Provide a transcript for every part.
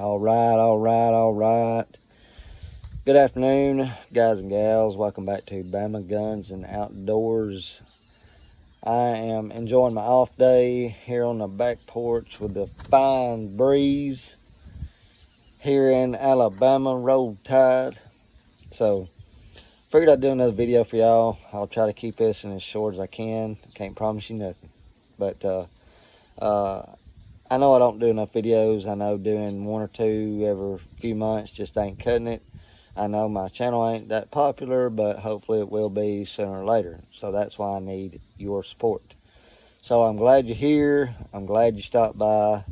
All right. Good afternoon, guys and gals. Welcome back to Bama Guns and Outdoors. I am enjoying my off day here on the back porch with the fine breeze here in Alabama. Roll Tide. So, figured I'd do another video for y'all. I'll try to keep this in as short as I can. Can't promise you nothing. But, I know I don't do enough videos. I know doing one or two every few months just ain't cutting it. I know my channel ain't that popular, but hopefully it will be sooner or later. So that's why I need your support. So I'm glad you're here. I'm glad you stopped by.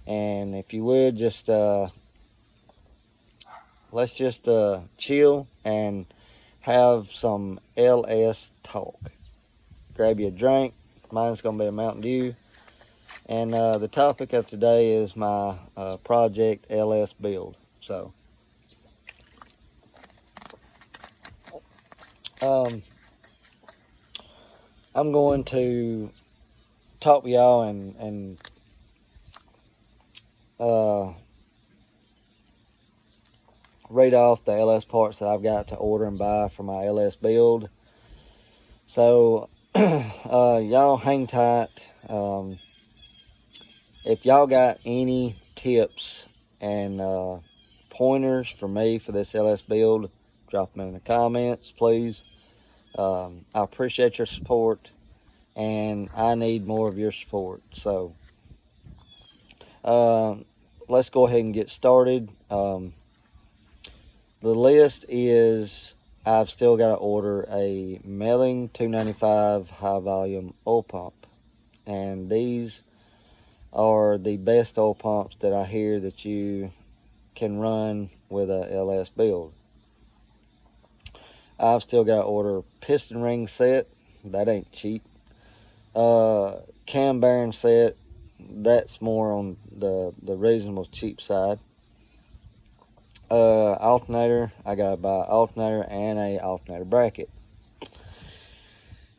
And if you would, just let's just chill and have some LS talk. Grab you a drink. Mine's going to be a Mountain Dew. And the topic of today is my project LS build. So, I'm going to talk to y'all and read off the LS parts that I've got to order and buy for my LS build. So, y'all hang tight. If y'all got any tips and pointers for me for this LS build, drop them in the comments, please. I appreciate your support, and I need more of your support. So, let's go ahead and get started. The list is I've still got to order a Melling 295 high volume oil pump, and these are the best oil pumps that I hear that you can run with a LS build. I've still got to order piston ring set. That ain't cheap. Cam bearing set. That's more on the reasonable cheap side. Alternator. I got to buy an alternator and a alternator bracket.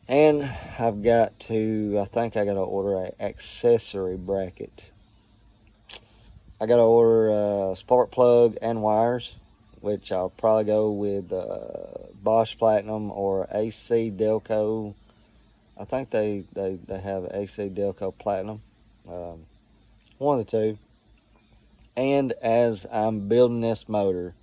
And I think I got to order an accessory bracket. I got to order a spark plug and wires, which I'll probably go with Bosch Platinum or AC Delco. I think they have AC Delco Platinum. One of the two. And as I'm building this motor,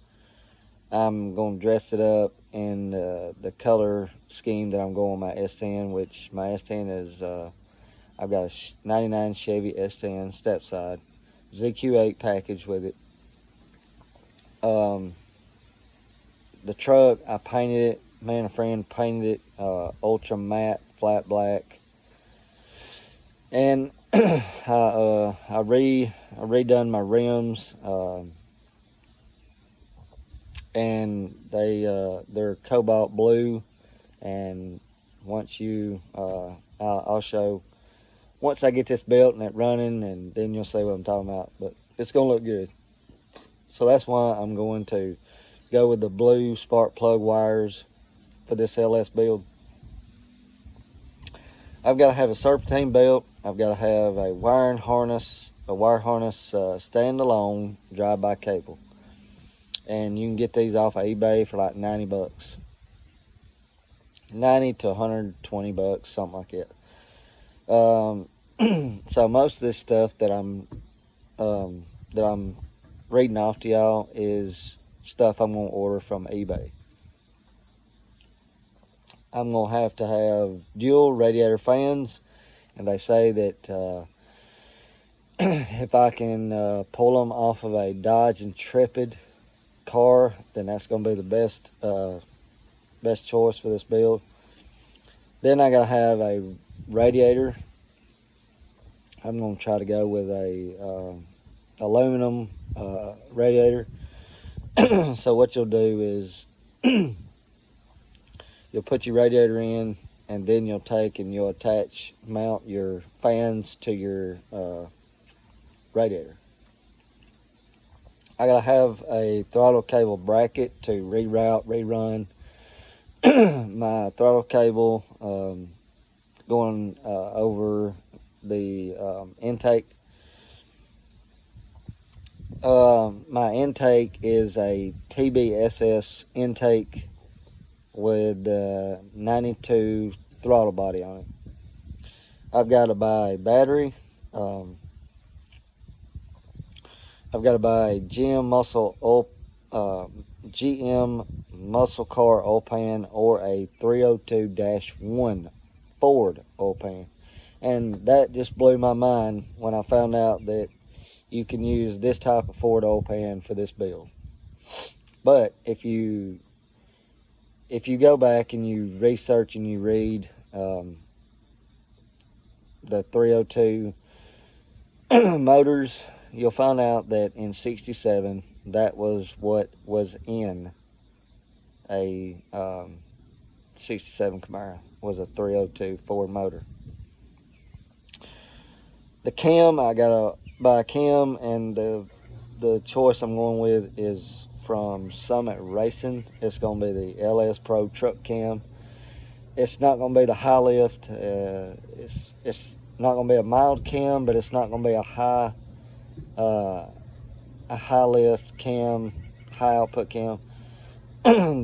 I'm going to dress it up in the color scheme that I'm going with my S10, which my S10 is, I've got a 99 Chevy S10 step side, ZQ8 package with it. The truck, I painted it, me and a friend painted it ultra matte, flat black. And I redone my rims, and they're cobalt blue. And once I'll show once I get this built and it running, and then you'll see what I'm talking about. But it's gonna look good. So that's why I'm going to go with the blue spark plug wires for this LS build. I've got to have a serpentine belt. I've got to have a wire harness standalone drive-by cable. And you can get these off of eBay for like 90 bucks. 90 to 120 bucks, something like that. So most of this stuff that I'm reading off to y'all is stuff I'm going to order from eBay. I'm going to have dual radiator fans, and they say that if I can pull them off of a Dodge Intrepid car, then that's going to be the best choice for this build. Then I got to have a radiator. I'm going to try to go with a aluminum radiator. So what you'll do is you'll put your radiator in, and then you'll take and you'll mount your fans to your radiator. I gotta have a throttle cable bracket to rerun my throttle cable going over the intake. My intake is a TBSS intake with 92 throttle body on it. I've got to buy a battery. I've got to buy a GM muscle car oil pan or a 302-1 Ford oil pan. And that just blew my mind when I found out that you can use this type of Ford oil pan for this build. But if you go back and you research and you read the 302 motors, you'll find out that in 67 that was what was in a 67 Camaro, was a 302 Ford motor. The cam, I gotta buy a cam, and the choice I'm going with is from Summit Racing. It's gonna be the LS Pro truck cam. It's not gonna be the high lift. It's not gonna be a mild cam, but it's not gonna be a high lift cam, high output cam.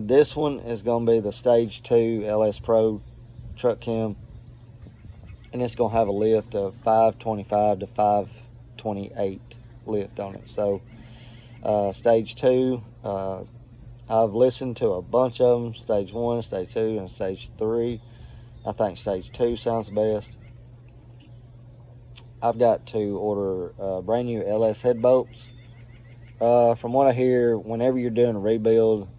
This one is gonna be the Stage 2 LS Pro truck cam, and it's gonna have a lift of 525 to 528 lift on it. So Stage 2, I've listened to a bunch of them, Stage 1, Stage 2, and Stage 3. I think Stage 2 sounds best. I've got to order brand new LS head bolts. From what I hear, whenever you're doing a rebuild,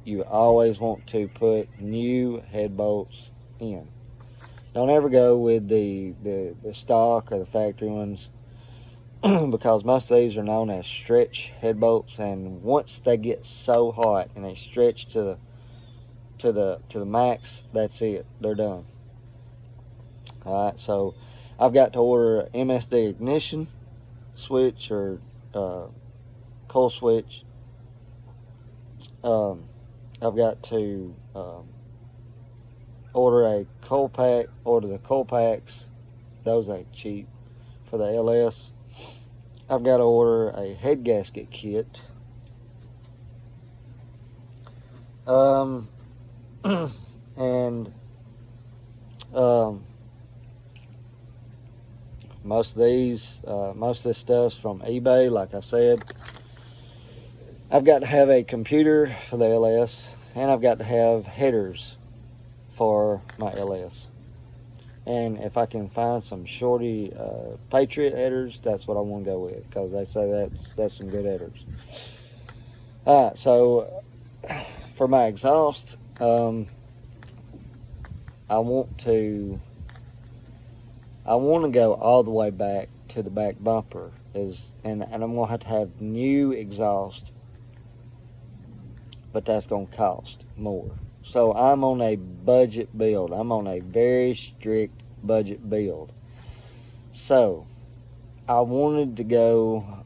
you always want to put new head bolts in. Don't ever go with the stock or the factory ones because most of these are known as stretch head bolts, and once they get so hot and they stretch to the max, that's it, they're done. All right, so I've got to order MSD ignition switch or coil switch. I've got to order the coil packs. Those ain't cheap for the LS. I've got to order a head gasket kit. And most of this stuff's from eBay, like I said. I've got to have a computer for the LS, and I've got to have headers for my LS. And if I can find some shorty Patriot headers, that's what I want to go with, because they say that's some good headers. All right, so for my exhaust, I want to go all the way back to the back bumper, and I'm gonna have new exhaust, but that's gonna cost more. So I'm on a budget build. I'm on a very strict budget build. So I wanted to go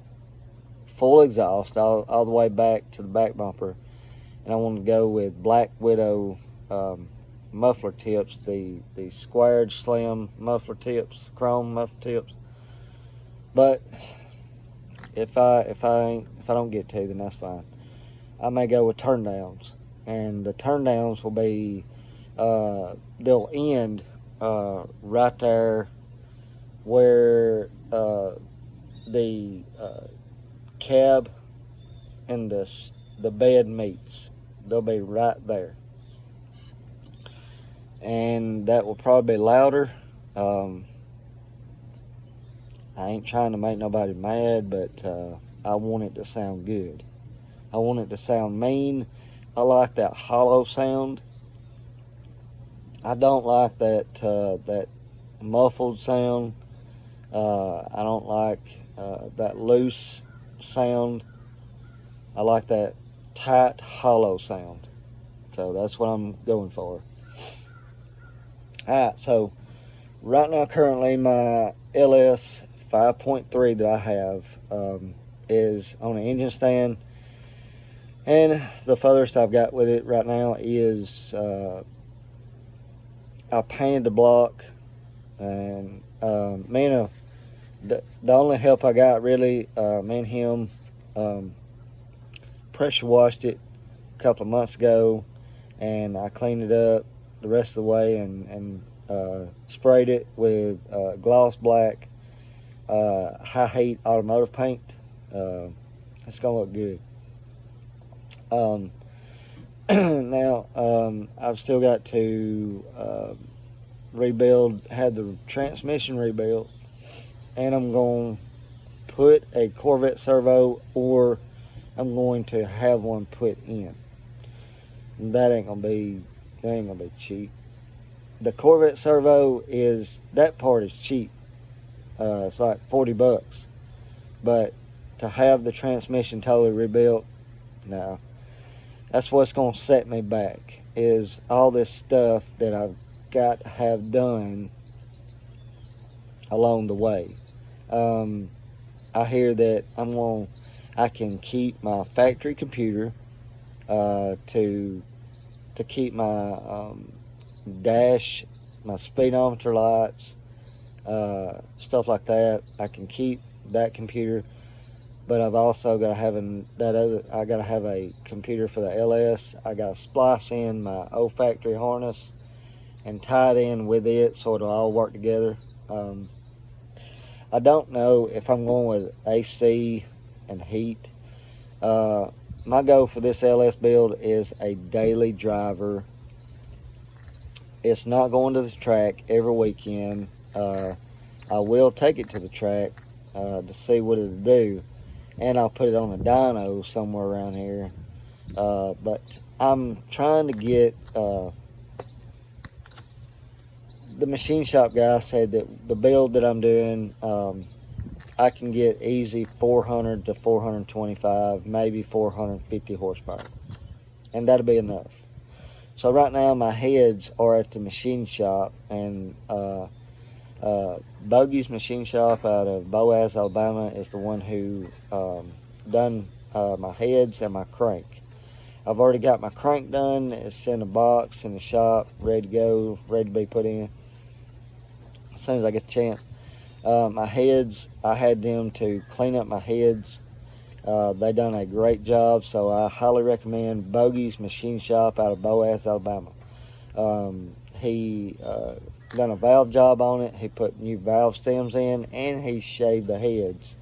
full exhaust all the way back to the back bumper, and I wanted to go with Black Widow muffler tips, the squared slim muffler tips, chrome muffler tips. But if I don't get to, then that's fine. I may go with turn downs, and the turn downs will be they'll end right there where the cab and the bed meets. They'll be right there, and that will probably be louder. I ain't trying to make nobody mad, but I want it to sound good. I want it to sound mean. I like that hollow sound. I don't like that muffled sound. I don't like that loose sound. I like that tight, hollow sound. So that's what I'm going for. Alright, so right now currently my LS 5.3 that I have is on an engine stand. And the furthest I've got with it right now is I painted the block, and the only help I got really, me and him Pressure washed it a couple of months ago, and I cleaned it up the rest of the way and sprayed it with gloss black high heat automotive paint. It's gonna look good. Now I've still got to had the transmission rebuilt, and I'm going to put a Corvette servo, or I'm going to have one put in. And that ain't gonna be cheap. The Corvette servo that part is cheap. It's like $40, but to have the transmission totally rebuilt, no. That's what's gonna set me back, is all this stuff that I've got to have done along the way. I hear that I can keep my factory computer to keep my dash, my speedometer lights, stuff like that. I can keep that computer, but I've also got to have I got to have a computer for the LS. I got to splice in my old factory harness and tie it in with it so it'll all work together. I don't know if I'm going with AC and heat. My goal for this LS build is a daily driver. It's not going to the track every weekend. I will take it to the track to see what it'll do, and I'll put it on the dyno somewhere around here. But I'm trying to get the machine shop guy said that the build that I'm doing, I can get easy 400 to 425, maybe 450 horsepower, and that'll be enough. So right now my heads are at the machine shop, and Bogey's Machine Shop out of Boaz, Alabama is the one who done my heads and my crank. I've already got my crank done. It's in a box in the shop, ready to go, ready to be put in as soon as I get the chance. My heads, I had them to clean up my heads. They done a great job, so I highly recommend Bogey's Machine Shop out of Boaz, Alabama. He done a valve job on it. He put new valve stems in, and he shaved the heads.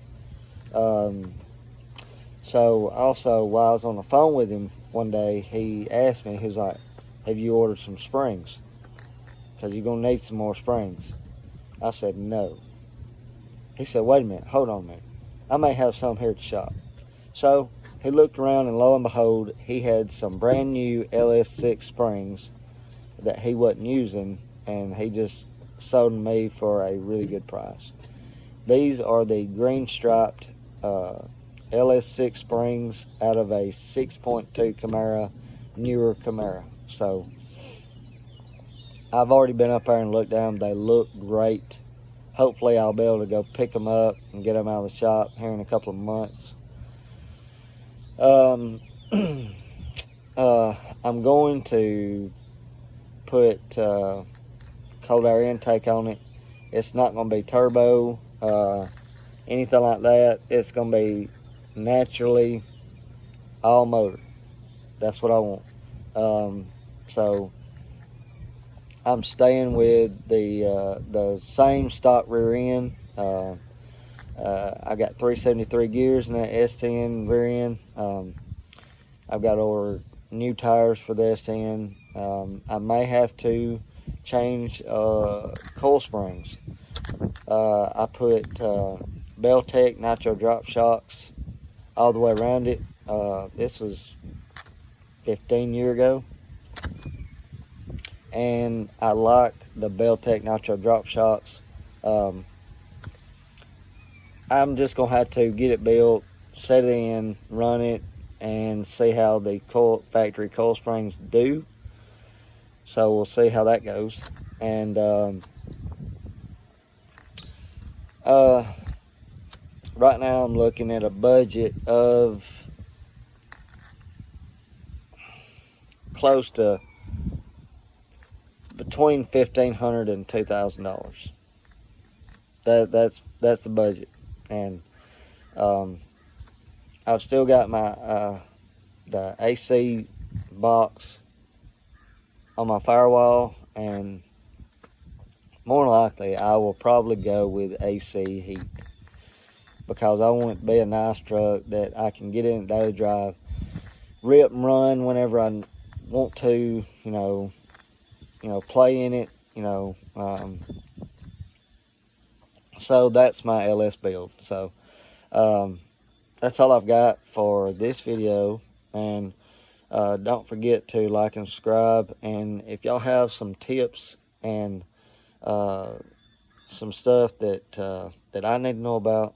So also, while I was on the phone with him one day, he asked me, he was like, have you ordered some springs? Because you're going to need some more springs. I said, no. He said, wait a minute, hold on a minute. I may have some here at the shop. So he looked around, and lo and behold, he had some brand new LS6 springs that he wasn't using, and he just sold them to me for a really good price. These are the green striped LS6 springs out of a 6.2 Camaro, newer Camaro. So I've already been up there and looked at them. They look great. Hopefully I'll be able to go pick them up and get them out of the shop here in a couple of months. I'm going to put cold air intake on it. It's not going to be turbo, anything like that. It's going to be naturally all motor. That's what I want. So I'm staying with the same stock rear end. I got 373 gears in that S10 rear end. I've got to order new tires for the S10. I may have to change coil springs. I put Beltec Nitro Drop Shocks all the way around it. This was 15 years ago, and I like the Beltec Nitro Drop Shocks. I'm just gonna have to get it built, set it in, run it, and see how the factory coil springs do. So we'll see how that goes. And right now I'm looking at a budget of close to between $1,500 and $2,000. That's the budget, and I've still got my the AC box on my firewall, and more than likely I will probably go with AC heat, because I want it to be a nice truck that I can get in daily drive, rip and run whenever I want to, play in it, so that's my LS build. So that's all I've got for this video, and don't forget to like and subscribe. And if y'all have some tips and some stuff that I need to know about,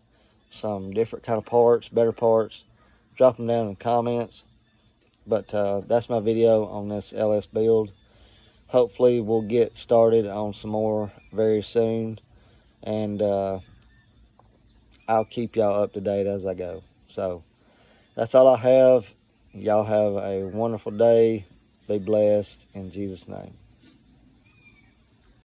some different kind of parts, better parts, drop them down in the comments. But that's my video on this LS build. Hopefully we'll get started on some more very soon, and I'll keep y'all up to date as I go. So that's all I have. Y'all have a wonderful day. Be blessed in Jesus' name.